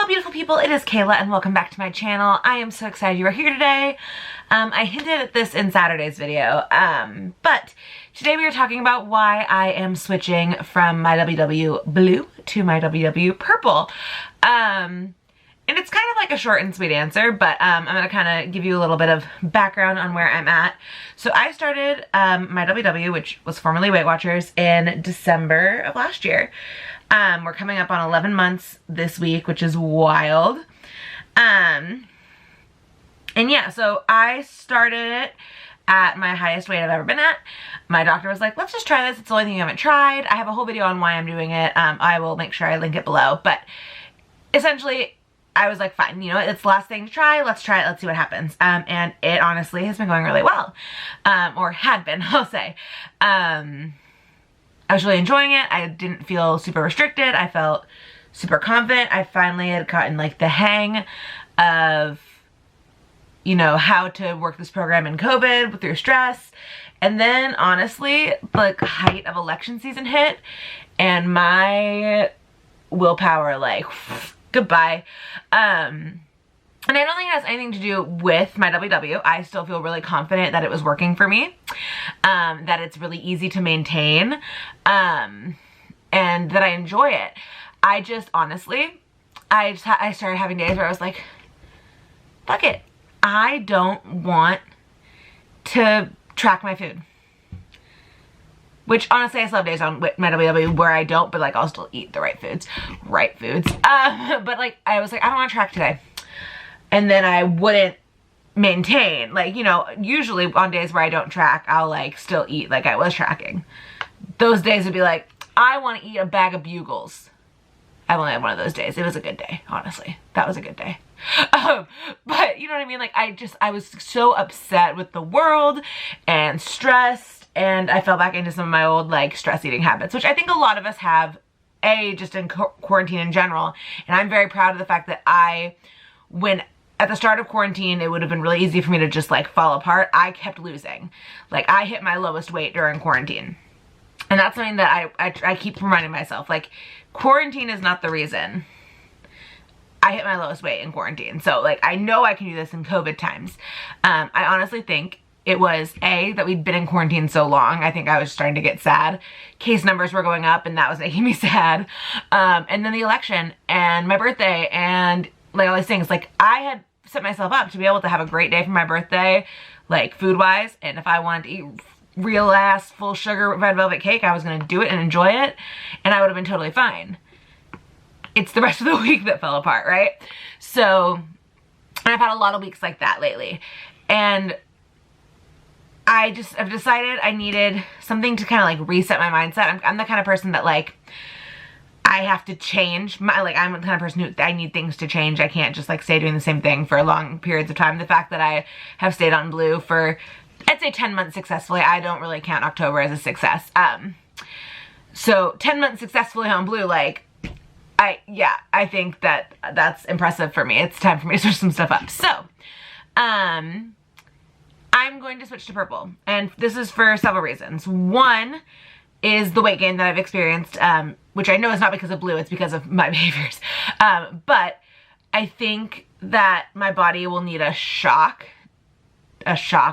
beautiful people, it is Kayla and welcome back to my channel. I am so excited you are here today. I hinted at this in Saturday's video, but today we are talking about why I am switching from MyWW blue to MyWW purple. And it's kind of like a short and sweet answer, but I'm going to kind of give you a little bit of background on where I'm at. So I started MyWW, which was formerly Weight Watchers, in December of last year. We're coming up on 11 months this week, which is wild. And yeah, so I started it at my highest weight I've ever been at. My doctor was like, let's just try this. It's the only thing you haven't tried. I have a whole video on why I'm doing it. I will make sure I link it below. But essentially, I was like, fine, you know, it's the last thing to try. Let's try it. Let's see what happens. And it honestly has been going really well. Or had been, I'll say. I was really enjoying it. I didn't feel super restricted. I felt super confident. I finally had gotten like the hang of, you know, how to work this program in COVID with your stress. And then honestly, the height of election season hit and my willpower like goodbye. And I don't think it has anything to do with my WW. I still feel really confident that it was working for me, that it's really easy to maintain, and that I enjoy it. I just honestly, I started having days where I was like, fuck it. I don't want to track my food. Which honestly, I still have days on my WW where I don't, but like I'll still eat the right foods. But like I was like, I don't want to track today. And then I wouldn't maintain, like, you know, usually on days where I don't track, I'll like still eat like I was tracking. Those days would be like, I want to eat a bag of Bugles. I've only had one of those days. It was a good day, honestly. That was a good day. But you know what I mean? Like I was so upset with the world and stressed, and I fell back into some of my old like stress eating habits, which I think a lot of us have, just in quarantine in general. And I'm very proud of the fact that when at the start of quarantine, it would have been really easy for me to just like fall apart. I kept losing. Like I hit my lowest weight during quarantine. And that's something that I keep reminding myself, like quarantine is not the reason I hit my lowest weight in quarantine. So like, I know I can do this in COVID times. I honestly think it was that we'd been in quarantine so long. I think I was starting to get sad. Case numbers were going up and that was making me sad. And then the election and my birthday and like all these things. Like I had set myself up to be able to have a great day for my birthday, like food wise. And if I wanted to eat real ass full sugar red velvet cake, I was going to do it and enjoy it. And I would have been totally fine. It's the rest of the week that fell apart, right? So I've had a lot of weeks like that lately. And I've decided I needed something to kind of like reset my mindset. I'm the kind of person that like, I have to change I'm the kind of person who I need things to change. I can't just like stay doing the same thing for long periods of time. The fact that I have stayed on blue for, I'd say 10 months successfully, I don't really count October as a success. So 10 months successfully on blue, like, I think that that's impressive for me. It's time for me to switch some stuff up. So, I'm going to switch to purple. And this is for several reasons. One is the weight gain that I've experienced, which I know is not because of blue, it's because of my behaviors. But I think that my body will need a shock,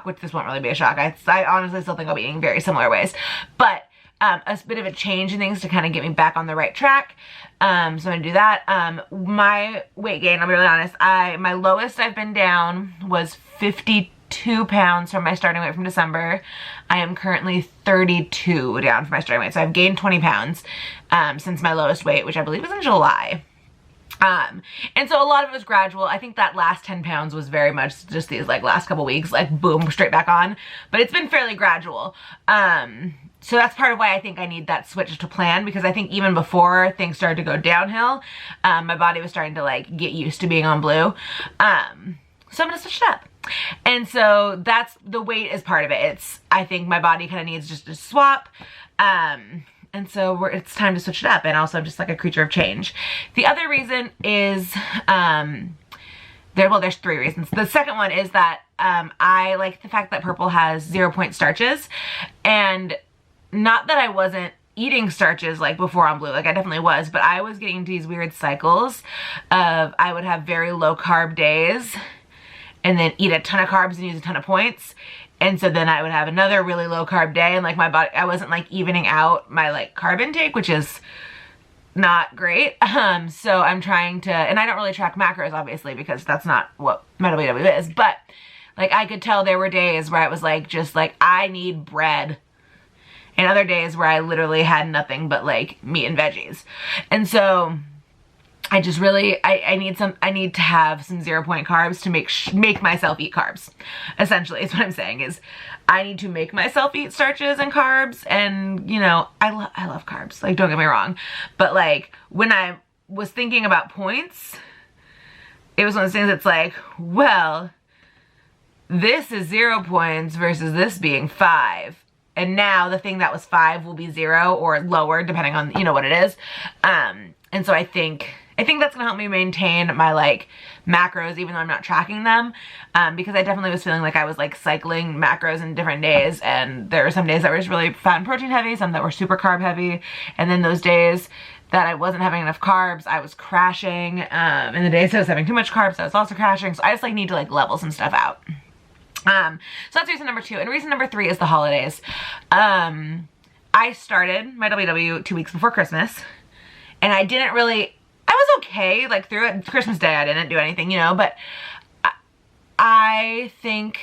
which this won't really be a shock. I honestly still think I'll be eating very similar ways. But a bit of a change in things to kind of get me back on the right track. So I'm gonna do that. My weight gain, I'll be really honest, my lowest I've been down was 52 pounds from my starting weight from December. I am currently 32 down from my starting weight. So I've gained 20 pounds since my lowest weight, which I believe was in July. And so a lot of it was gradual. I think that last 10 pounds was very much just these like last couple weeks, like boom, straight back on. But it's been fairly gradual. So that's part of why I think I need that switch to plan, because I think even before things started to go downhill, my body was starting to like get used to being on blue. So I'm gonna switch it up. And so that's, the weight is part of it. I think my body kind of needs just a swap. And so it's time to switch it up. And also I'm just like a creature of change. The other reason is, there's three reasons. The second one is that I like the fact that purple has 0 point starches. And not that I wasn't eating starches like before on Blue, like I definitely was, but I was getting into these weird cycles of I would have very low carb days and then eat a ton of carbs and use a ton of points. And so then I would have another really low carb day and like my body, I wasn't like evening out my like carb intake, which is not great. So I'm trying to, and I don't really track macros obviously because that's not what MyWW is, but like I could tell there were days where I was like, just like, I need bread. And other days where I literally had nothing but like meat and veggies. And so I just really, I need to have some 0 point carbs to make myself eat carbs. Essentially is what I'm saying is I need to make myself eat starches and carbs. And you know, I love carbs, like don't get me wrong. But like when I was thinking about points, it was one of those things that's like, well, this is 0 points versus this being 5. And now the thing that was 5 will be 0 or lower depending on, you know, what it is. And so I think that's gonna help me maintain my like macros even though I'm not tracking them. Because I definitely was feeling like I was like cycling macros in different days. And there were some days that were just really fat and protein heavy, some that were super carb heavy. And then those days that I wasn't having enough carbs, I was crashing. And the days I was having too much carbs, I was also crashing. So I just like need to like level some stuff out. So that's reason number 2. And reason number 3 is the holidays. I started MyWW 2 weeks before Christmas and I didn't really, I was okay like through it. Christmas Day I didn't do anything, you know, but I think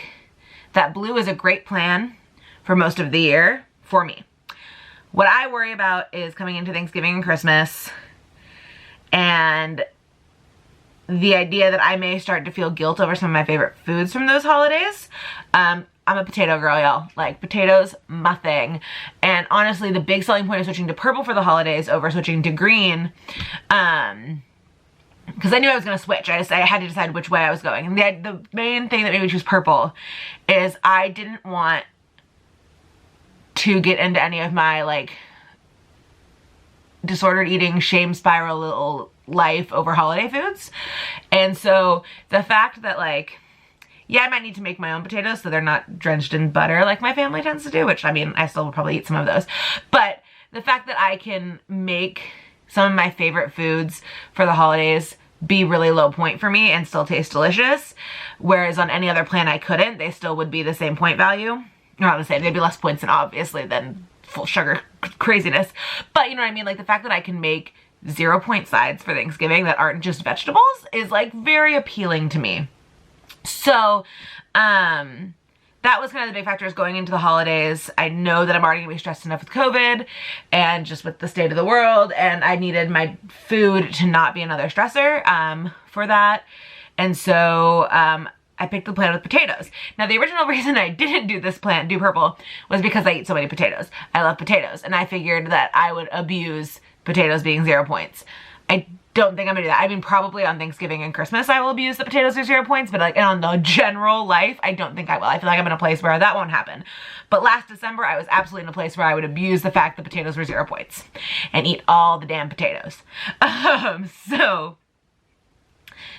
that Blue is a great plan for most of the year for me. What I worry about is coming into Thanksgiving and Christmas and the idea that I may start to feel guilt over some of my favorite foods from those holidays. I'm a potato girl, y'all. Like, potatoes, my thing. And honestly, the big selling point of switching to purple for the holidays over switching to green, because I knew I was going to switch. I had to decide which way I was going. And the main thing that made me choose purple is I didn't want to get into any of my, like, disordered eating, shame spiral little life over holiday foods. And so the fact that like, yeah, I might need to make my own potatoes so they're not drenched in butter like my family tends to do, which I mean, I still will probably eat some of those. But the fact that I can make some of my favorite foods for the holidays be really low point for me and still taste delicious, whereas on any other plan I couldn't, they still would be the same point value. Not the same, they'd be less points than obviously than full sugar craziness. But you know what I mean? Like the fact that I can make 0 point sides for Thanksgiving that aren't just vegetables is like very appealing to me. So, that was kind of the big factors going into the holidays. I know that I'm already gonna be stressed enough with COVID and just with the state of the world, and I needed my food to not be another stressor, for that. And so, I picked the plan with potatoes. Now, the original reason I didn't do this plan, do purple, was because I eat so many potatoes. I love potatoes, and I figured that I would abuse potatoes being 0 points. I don't think I'm gonna do that. I mean, probably on Thanksgiving and Christmas I will abuse the potatoes for 0 points, but like on the general life, I don't think I will. I feel like I'm in a place where that won't happen. But last December, I was absolutely in a place where I would abuse the fact that potatoes were 0 points and eat all the damn potatoes. So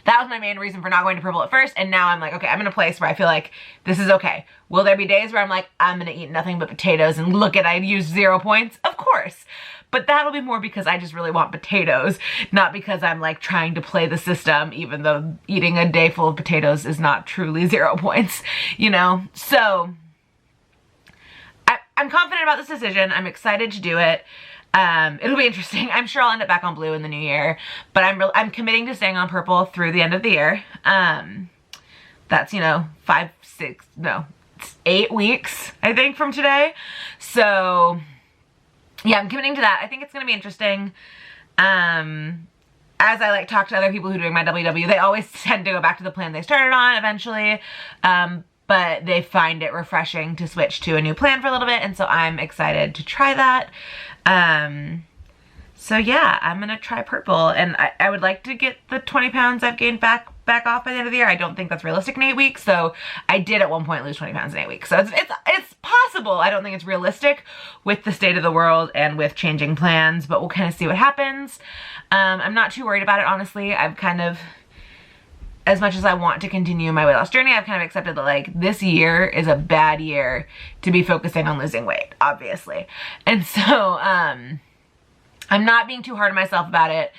that was my main reason for not going to purple at first, and now I'm like, okay, I'm in a place where I feel like this is okay. Will there be days where I'm like, I'm gonna eat nothing but potatoes and look at I used 0 points? Of course. But that'll be more because I just really want potatoes, not because I'm like trying to play the system, even though eating a day full of potatoes is not truly 0 points, you know? So I'm confident about this decision. I'm excited to do it. It'll be interesting. I'm sure I'll end up back on blue in the new year, but I'm committing to staying on purple through the end of the year. That's, you know, 8 weeks, I think, from today. So yeah, I'm committing to that. I think it's going to be interesting. As I like talk to other people who are doing MyWW, they always tend to go back to the plan they started on eventually. But they find it refreshing to switch to a new plan for a little bit. And so I'm excited to try that. So yeah, I'm going to try purple, and I would like to get the 20 pounds I've gained back off by the end of the year. I don't think that's realistic in 8 weeks. So I did at one point lose 20 pounds in 8 weeks. So it's possible. I don't think it's realistic with the state of the world and with changing plans, but we'll kind of see what happens. I'm not too worried about it, honestly. I've kind of as much as I want to continue my weight loss journey, I've kind of accepted that like this year is a bad year to be focusing on losing weight, obviously. And so I'm not being too hard on myself about it.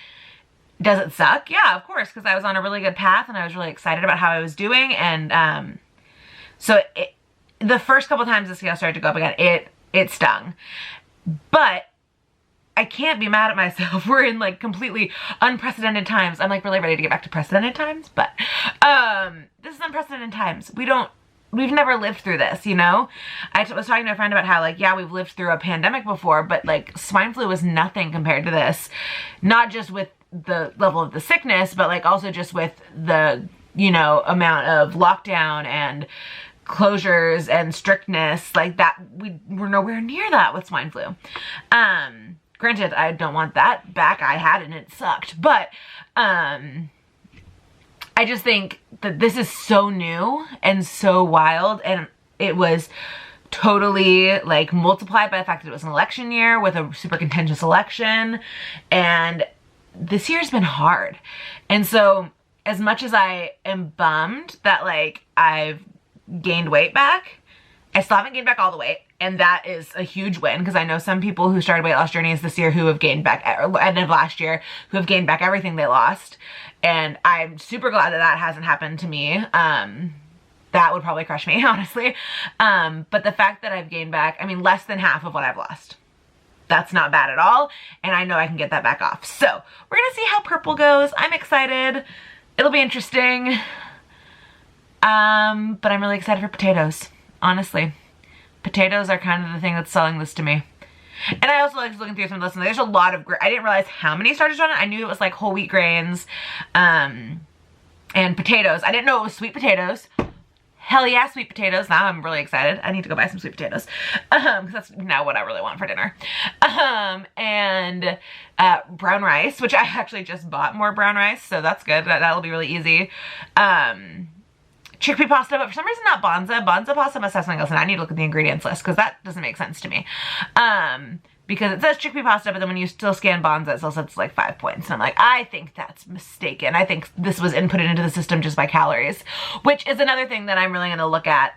Does it suck? Yeah, of course, because I was on a really good path and I was really excited about how I was doing. And so the first couple times the scale started to go up again, it stung. But I can't be mad at myself. We're in like completely unprecedented times. I'm like really ready to get back to precedented times, but this is unprecedented times. We've never lived through this, you know? I was talking to a friend about how like, yeah, we've lived through a pandemic before, but like swine flu was nothing compared to this. Not just with the level of the sickness, but like also just with the, you know, amount of lockdown and closures and strictness like that. We're nowhere near that with swine flu. Granted, I don't want that back. I had it and it sucked. But I just think that this is so new and so wild. And it was totally like multiplied by the fact that it was an election year with a super contentious election. And this year's been hard. And so as much as I am bummed that like I've gained weight back, I still haven't gained back all the weight, and that is a huge win because I know some people who started weight loss journeys this year who have gained back, end of last year, who have gained back everything they lost, and I'm super glad that that hasn't happened to me. That would probably crush me, honestly. But the fact that I've gained back, I mean, less than half of what I've lost. That's not bad at all, and I know I can get that back off. So we're gonna see how purple goes. I'm excited. It'll be interesting. But I'm really excited for potatoes. Honestly, potatoes are kind of the thing that's selling this to me. And I also like looking through some of this, and there's a lot of, I didn't realize how many starches on it. I knew it was like whole wheat grains, and potatoes. I didn't know it was sweet potatoes. Hell yeah, sweet potatoes. Now I'm really excited. I need to go buy some sweet potatoes, because that's now what I really want for dinner. And brown rice, which I actually just bought more brown rice, so that's good. That'll be really easy. Chickpea pasta, but for some reason not Bonza. Bonza pasta must have something else, and I need to look at the ingredients list because that doesn't make sense to me. Because it says chickpea pasta, but then when you still scan Bonza, it still says it's like 5 points. And I'm like, I think that's mistaken. I think this was inputted into the system just by calories, which is another thing that I'm really going to look at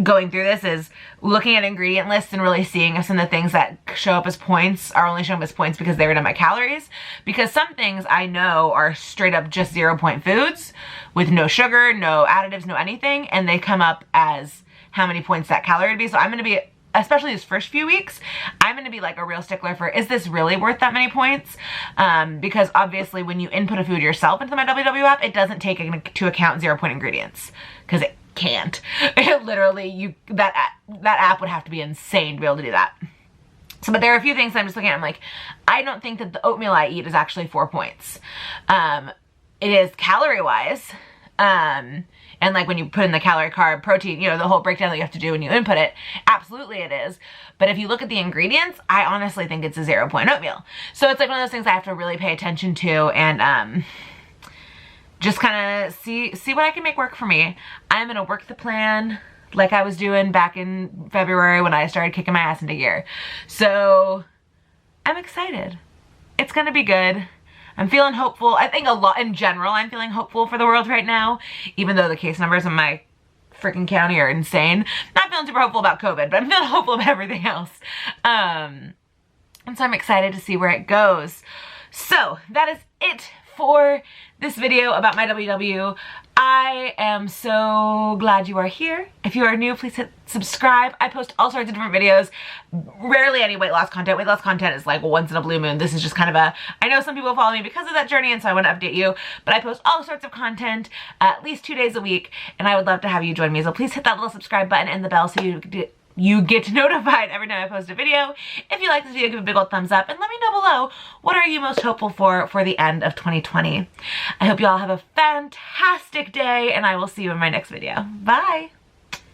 going through this, is looking at ingredient lists and really seeing if some of the things that show up as points are only showing up as points because they were done by calories. Because some things I know are straight up just 0 point foods with no sugar, no additives, no anything, and they come up as how many points that calorie would be. So I'm going to be, especially these first few weeks, I'm going to be like a real stickler for, is this really worth that many points? Because obviously when you input a food yourself into the MyWW app, it doesn't take into account 0 point ingredients because it can't. It literally, that app would have to be insane to be able to do that. So, but there are a few things I'm just looking at. I'm like, I don't think that the oatmeal I eat is actually 4 points. It is calorie wise. And like when you put in the calorie, carb, protein, you know, the whole breakdown that you have to do when you input it, absolutely it is. But if you look at the ingredients, I honestly think it's a 0 point oatmeal. So it's like one of those things I have to really pay attention to, and just kind of see what I can make work for me. I'm gonna work the plan like I was doing back in February when I started kicking my ass into gear. So I'm excited. It's gonna be good. I'm feeling hopeful. I think a lot in general, I'm feeling hopeful for the world right now, even though the case numbers in my freaking county are insane. Not feeling super hopeful about COVID, but I'm feeling hopeful about everything else. And so I'm excited to see where it goes. So that is it for this video about MyWW. I am so glad you are here. If you are new, please hit subscribe. I post all sorts of different videos. Rarely any weight loss content. Weight loss content is like once in a blue moon. This is just kind of a, I know some people follow me because of that journey, and so I want to update you, but I post all sorts of content at least 2 days a week, and I would love to have you join me. So please hit that little subscribe button and the bell so you get notified every time I post a video. If you like this video, give a big old thumbs up, and let me know below, what are you most hopeful for the end of 2020. I hope you all have a fantastic day, and I will see you in my next video. Bye!